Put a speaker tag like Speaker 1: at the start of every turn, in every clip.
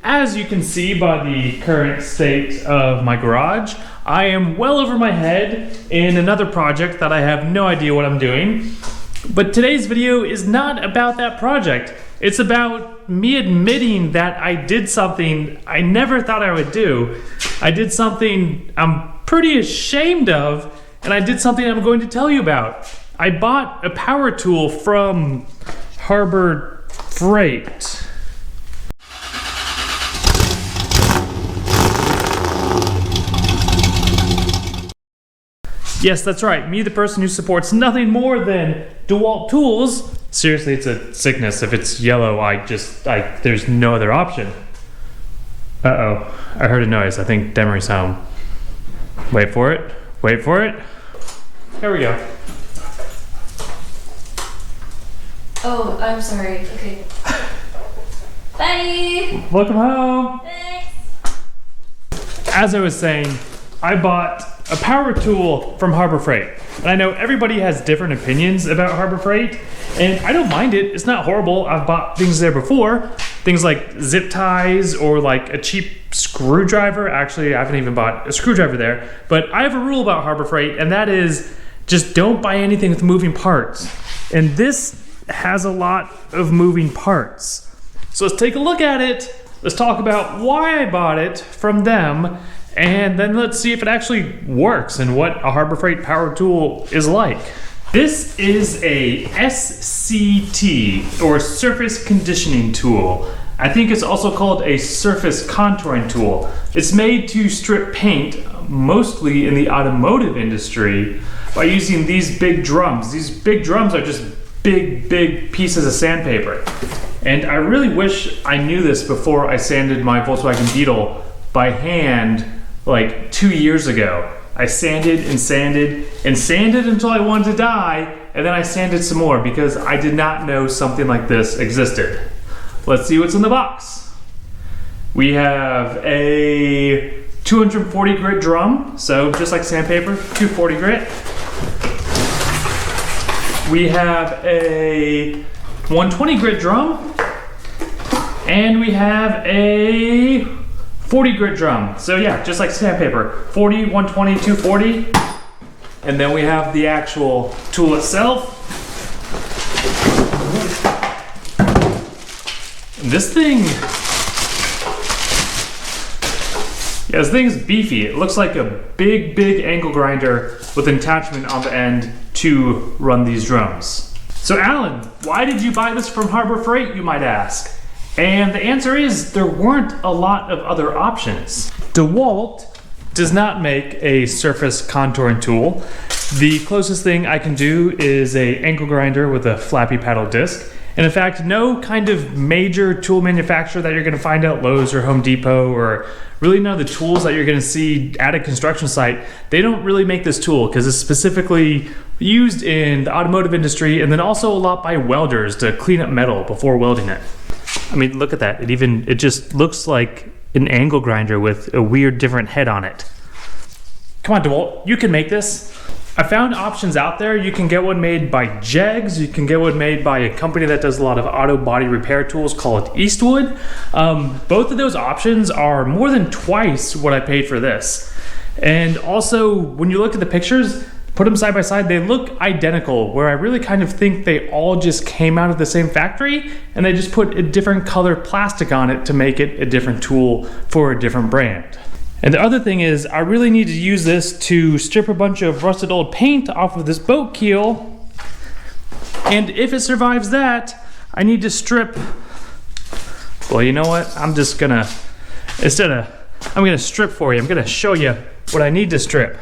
Speaker 1: as you can see by the current state of my garage, I am well over my head in another project that I have no idea what I'm doing. But today's video is not about that project. It's about me admitting that I did something I never thought I would do. I did something I'm pretty ashamed of, and I did something I'm going to tell you about. I bought a power tool from Harbor Freight. Yes, that's right. Me, the person who supports nothing more than DeWalt tools. Seriously, it's a sickness. If it's yellow, there's no other option. Uh-oh, I heard a noise. I think Demery's home. Wait for it. Wait for it. There we go.
Speaker 2: Oh, I'm sorry. Okay. Bye.
Speaker 1: Welcome home.
Speaker 2: Thanks.
Speaker 1: As I was saying, I bought a power tool from Harbor Freight. And I know everybody has different opinions about Harbor Freight, and I don't mind it. It's not horrible. I've bought things there before. Things like zip ties or like a cheap screwdriver. Actually, I haven't even bought a screwdriver there. But I have a rule about Harbor Freight, and that is just don't buy anything with moving parts. And this has a lot of moving parts. So let's take a look at it. Let's talk about why I bought it from them, and then let's see if it actually works and what a Harbor Freight power tool is like. This is a SCT, or Surface Conditioning Tool. I think it's also called a Surface Contouring Tool. It's made to strip paint, mostly in the automotive industry, by using these big drums. These big drums are just big pieces of sandpaper. And I really wish I knew this before I sanded my Volkswagen Beetle by hand like 2 years ago. I sanded and sanded and sanded until I wanted to die, and then I sanded some more because I did not know something like this existed. Let's see what's in the box. We have a 240 grit drum, so just like sandpaper, 240 grit. We have a 120 grit drum, and we have a 40 grit drum. So yeah, just like sandpaper, 40, 120, 240. And then we have the actual tool itself. This thing, this thing's beefy. It looks like a big angle grinder with an attachment on the end to run these drums. So Alan, why did you buy this from Harbor Freight, you might ask? And the answer is there weren't a lot of other options. DeWalt does not make a surface contouring tool. The closest thing I can do is an angle grinder with a flappy paddle disc. And in fact, no kind of major tool manufacturer that you're gonna find at Lowe's or Home Depot, or really none of the tools that you're gonna see at a construction site, they don't really make this tool because it's specifically used in the automotive industry, and then also a lot by welders to clean up metal before welding it. I mean, look at that. It just looks like an angle grinder with a weird different head on it. Come on, DeWalt, you can make this. I found options out there. You can get one made by Jegs. You can get one made by a company that does a lot of auto body repair tools called Eastwood. Both of those options are more than twice what I paid for this. And also, when you look at the pictures, put them side by side, they look identical, where I really kind of think they all just came out of the same factory and they just put a different color plastic on it to make it a different tool for a different brand. And the other thing is, I really need to use this to strip a bunch of rusted old paint off of this boat keel. And if it survives that, I need to strip, well, you know what? I'm gonna strip for you. I'm gonna show you what I need to strip.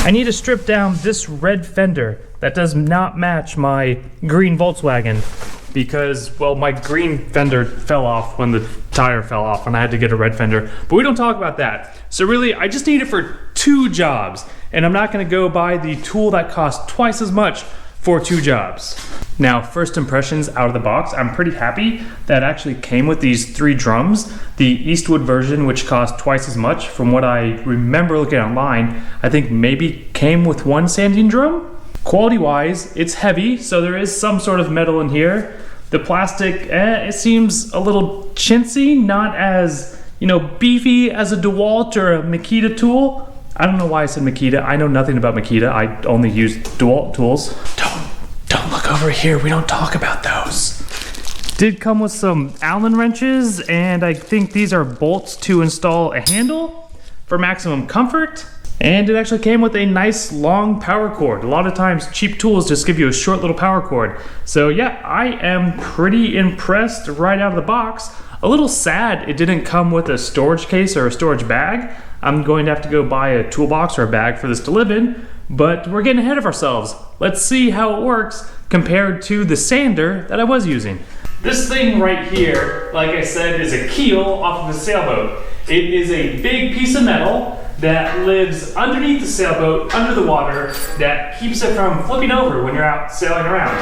Speaker 1: I need to strip down this red fender that does not match my green Volkswagen because, well, my green fender fell off when the tire fell off and I had to get a red fender, but we don't talk about that. So really, I just need it for 2 jobs, and I'm not gonna go buy the tool that costs twice as much for 2 jobs. Now, first impressions out of the box, I'm pretty happy that it actually came with these 3 drums. The Eastwood version, which cost twice as much, from what I remember looking online, I think maybe came with 1 sanding drum. Quality-wise, it's heavy, so there is some sort of metal in here. The plastic, it seems a little chintzy, not as, beefy as a DeWalt or a Makita tool. I don't know why I said Makita. I know nothing about Makita. I only use DeWalt tools. Don't look over here. We don't talk about those. Did come with some Allen wrenches, and I think these are bolts to install a handle for maximum comfort. And it actually came with a nice long power cord. A lot of times cheap tools just give you a short little power cord. So yeah, I am pretty impressed right out of the box. A little sad it didn't come with a storage case or a storage bag. I'm going to have to go buy a toolbox or a bag for this to live in, but we're getting ahead of ourselves. Let's see how it works compared to the sander that I was using. This thing right here, like I said, is a keel off of a sailboat. It is a big piece of metal that lives underneath the sailboat, under the water, that keeps it from flipping over when you're out sailing around.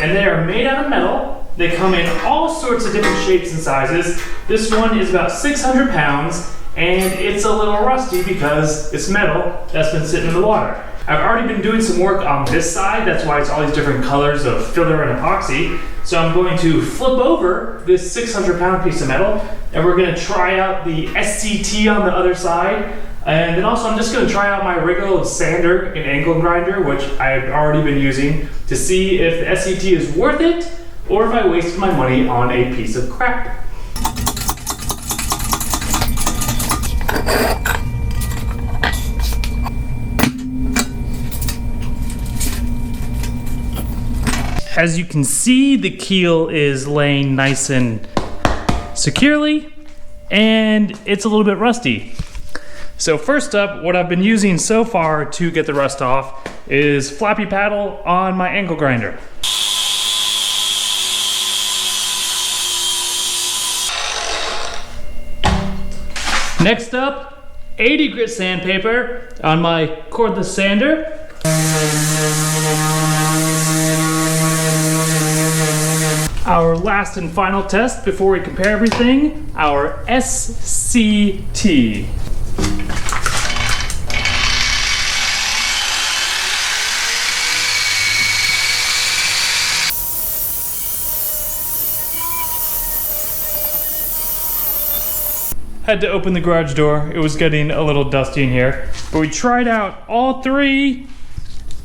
Speaker 1: And they are made out of metal. They come in all sorts of different shapes and sizes. This one is about 600 pounds, and it's a little rusty because it's metal that's been sitting in the water. I've already been doing some work on this side. That's why it's all these different colors of filler and epoxy. So I'm going to flip over this 600-pound piece of metal, and we're going to try out the SCT on the other side. And then also I'm just going to try out my regular sander and angle grinder, which I've already been using, to see if the SCT is worth it or if I wasted my money on a piece of crap. As you can see, the keel is laying nice and securely, and it's a little bit rusty. So first up, what I've been using so far to get the rust off is flappy paddle on my angle grinder. Next up, 80 grit sandpaper on my cordless sander. Our last and final test before we compare everything, our SCT. Had to open the garage door. It was getting a little dusty in here, but we tried out all three,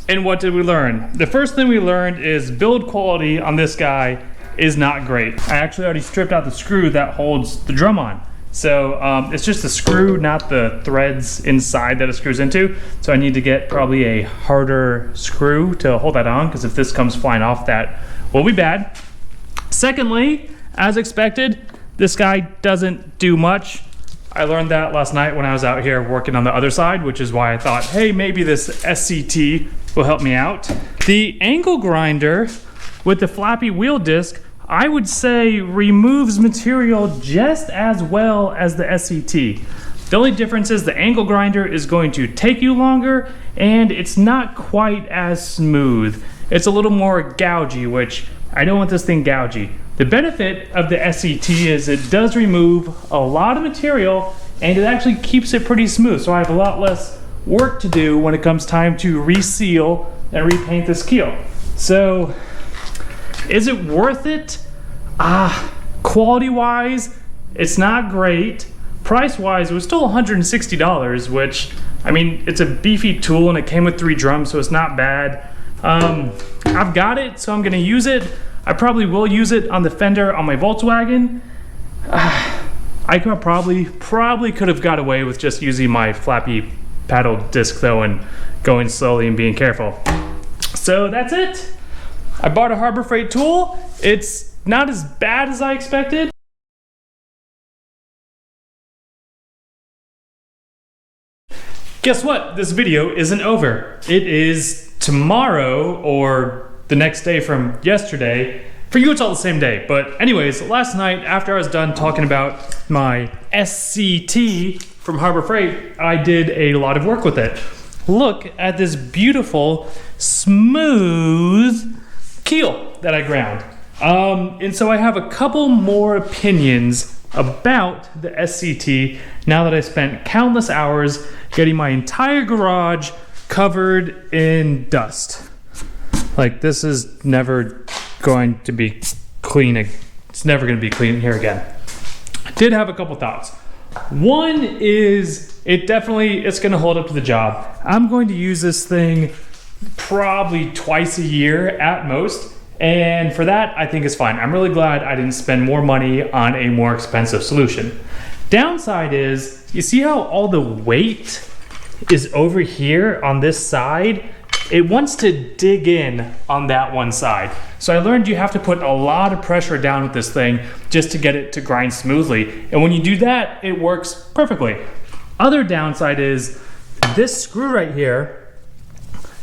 Speaker 1: and what did we learn? The first thing we learned is build quality on this guy is not great. I actually already stripped out the screw that holds the drum on. So it's just the screw, not the threads inside that it screws into. So I need to get probably a harder screw to hold that on, because if this comes flying off, that will be bad. Secondly, as expected, this guy doesn't do much. I learned that last night when I was out here working on the other side, which is why I thought, hey, maybe this SCT will help me out. The angle grinder with the flappy wheel disc, I would say removes material just as well as the SCT. The only difference is the angle grinder is going to take you longer, and it's not quite as smooth. It's a little more gougy, which I don't want this thing gougy. The benefit of the SCT is it does remove a lot of material, and it actually keeps it pretty smooth. So I have a lot less work to do when it comes time to reseal and repaint this keel. So is it worth it? Quality wise, it's not great. Price wise, it was still $160, which, I mean, it's a beefy tool and it came with 3 drums, so it's not bad. I've got it, so I'm gonna use it. I probably will use it on the fender on my Volkswagen. I could probably could have got away with just using my flappy paddle disc though, and going slowly and being careful. So that's it. I bought a Harbor Freight tool. It's not as bad as I expected. Guess what? This video isn't over. It is tomorrow, or the next day from yesterday. For you, it's all the same day. But anyways, last night, after I was done talking about my SCT from Harbor Freight, I did a lot of work with it. Look at this beautiful, smooth keel that I ground. And so I have a couple more opinions about the SCT now that I spent countless hours getting my entire garage covered in dust. Like, this is never going to be clean. It's never going to be clean here again. I did have a couple thoughts. One is it's gonna hold up to the job. I'm going to use this thing probably twice a year at most. And for that, I think it's fine. I'm really glad I didn't spend more money on a more expensive solution. Downside is, you see how all the weight is over here on this side? It wants to dig in on that one side. So I learned you have to put a lot of pressure down with this thing just to get it to grind smoothly. And when you do that, it works perfectly. Other downside is this screw right here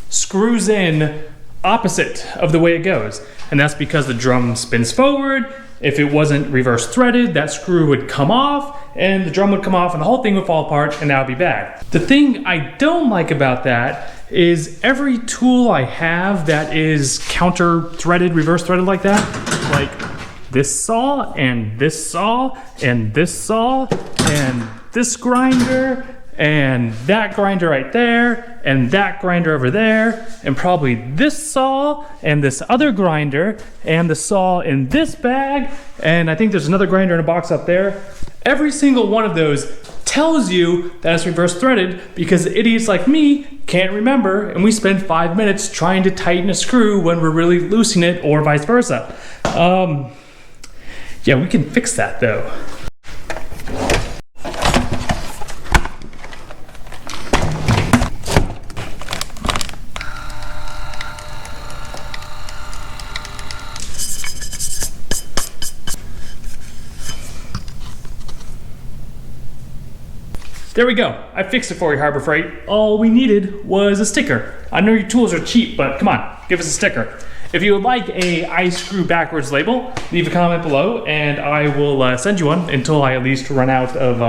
Speaker 1: screws in opposite of the way it goes. And that's because the drum spins forward. If it wasn't reverse threaded, that screw would come off and the drum would come off and the whole thing would fall apart and that would be bad. The thing I don't like about that is every tool I have that is counter threaded, reverse threaded like that, like this saw and this saw and this saw and this grinder and that grinder right there, and that grinder over there, and probably this saw, and this other grinder, and the saw in this bag, and I think there's another grinder in a box up there. Every single one of those tells you that it's reverse threaded because idiots like me can't remember, and we spend 5 minutes trying to tighten a screw when we're really loosening it, or vice versa. Yeah, we can fix that though. There we go. I fixed it for you, Harbor Freight. All we needed was a sticker. I know your tools are cheap, but come on, give us a sticker. If you would like a I screw backwards label, leave a comment below and I will send you one until I at least run out of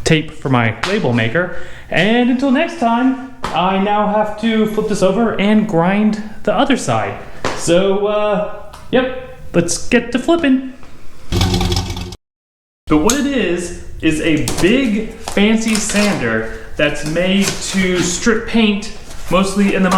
Speaker 1: tape for my label maker. And until next time, I now have to flip this over and grind the other side. So, yep, let's get to flipping. But what it is a big fancy sander that's made to strip paint mostly in the